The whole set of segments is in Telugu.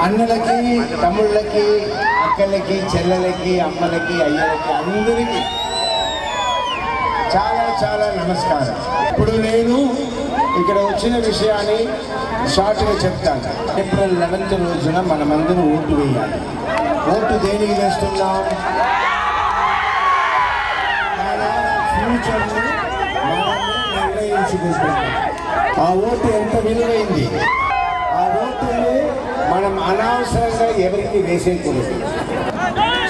అన్నలకి, తమ్ముళ్ళకి, అక్కలకి, చెల్లెలకి, అమ్మలకి, అయ్యలకి అందరికీ చాలా చాలా నమస్కారం. ఇప్పుడు నేను ఇక్కడ వచ్చిన విషయాన్ని షార్ట్గా చెప్తాను. ఏప్రిల్ 11 రోజున మనమందరం ఓటు వేయాలి. ఓటు దేనికి వేస్తున్నాం? మన ఫ్యూచర్ని మనమే నిర్ణయించుకుంటున్నాం. ఆ ఓటు ఎంత విలువైంది. ఆ ఓటుని మనం అనవసరంగా ఎవరికి వేసేయకూడదు.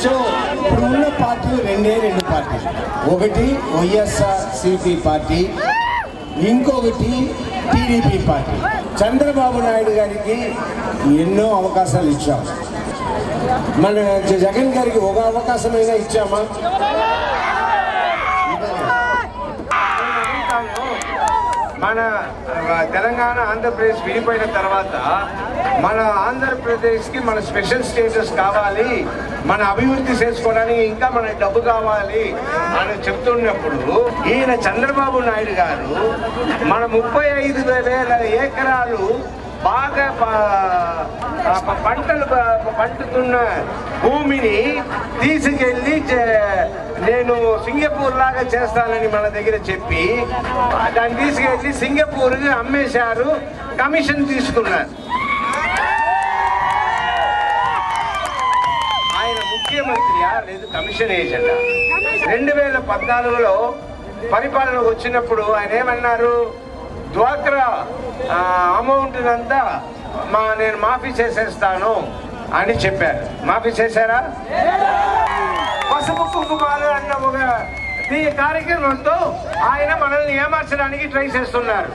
సో ఇప్పుడు ఉన్న పార్టీలు రెండు పార్టీలు. ఒకటి వైఎస్ఆర్సీపీ పార్టీ, ఇంకొకటి టీడీపీ పార్టీ. చంద్రబాబు నాయుడు గారికి ఎన్నో అవకాశాలు ఇచ్చాం. మన జగన్ గారికి ఒక అవకాశమైనా ఇచ్చామా? మన తెలంగాణ ఆంధ్రప్రదేశ్ విడిపోయిన తర్వాత మన ఆంధ్రప్రదేశ్కి మన స్పెషల్ స్టేటస్ కావాలి, మన అభివృద్ధి చేసుకోవడానికి ఇంకా మన డబ్బు కావాలి అని చెప్తున్నప్పుడు ఈయన చంద్రబాబు నాయుడు గారు మన 35,000 ఎకరాలు బాగా పంటలు పండుతున్న భూమిని తీసుకెళ్ళి నేను సింగపూర్ లాగా చేస్తానని మన దగ్గర చెప్పి దాన్ని తీసుకెళ్ళి సింగపూర్కి అమ్మేశారు, కమిషన్ తీసుకున్నారు. ఆయన ముఖ్యమంత్రియా లేదు కమిషన్ ఏజెంటా? 2014లో పరిపాలన వచ్చినప్పుడు ఆయన ఏమన్నారు? డ్వాక్రా అమౌంట్ అంతా నేను మాఫీ చేసేస్తాను అని చెప్పారు. మాఫీ చేశారా? పసుపు కుంకుమాలు అన్న ఒక కార్యక్రమంతో ఆయన మనల్ని ఏమార్చడానికి ట్రై చేస్తున్నారు.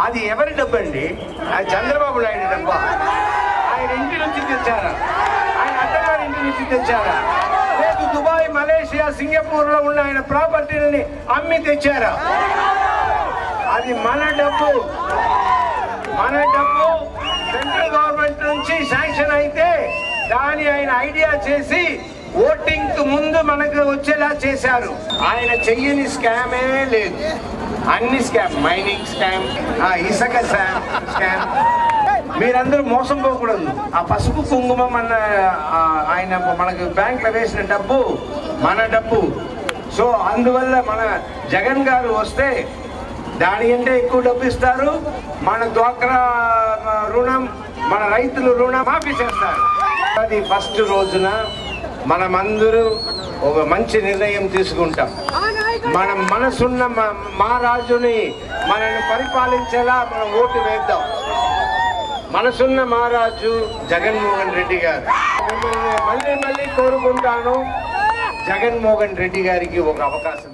అది ఎవరి డబ్బు అండి? అది చంద్రబాబు నాయుడు డబ్బా? ఆయన ఇంటి నుంచి తెచ్చారా? ఆయన అత్తగారి ఇంటి నుంచి తెచ్చారా? లేదు దుబాయ్, మలేషియా, సింగపూర్ లో ఉన్న ఆయన ప్రాపర్టీలని అమ్మి తెచ్చారా? అది మన డబ్బు. మన డబ్బు సెంట్రల్ గవర్నమెంట్ నుంచి శాంక్షన్ అయితే దాన్ని ఆయన ఐడియా చేసి ఓటింగ్ కు ముందు మనకు వచ్చేలా చేశారు. ఆయన చెయ్యని స్కామే లేదు. అన్ని స్కామ్, మైనింగ్ స్కామ్, ఇసుక స్కామ్. మీరందరూ మోసం పోకూడదు. ఆ పసుపు కుంకుమం అన్న ఆయన మనకు బ్యాంక్ లో వేసిన డబ్బు మన డబ్బు. సో అందువల్ల మన జగన్ గారు వస్తే దానికంటే ఎక్కువ డబ్బు ఇస్తారు. మన డ్వాక్రా రుణం, మన రైతులు రుణం మాఫీ చేస్తారు. అది ఫస్ట్ రోజున మనమందరూ ఒక మంచి నిర్ణయం తీసుకుంటాం. మనం మనసున్న మా రాజుని మనల్ని పరిపాలించేలా మనం ఓటు వేద్దాం. మనసున్న మహారాజు జగన్మోహన్ రెడ్డి గారు. మళ్ళీ కోరుకుంటాను, జగన్మోహన్ రెడ్డి గారికి ఒక అవకాశం.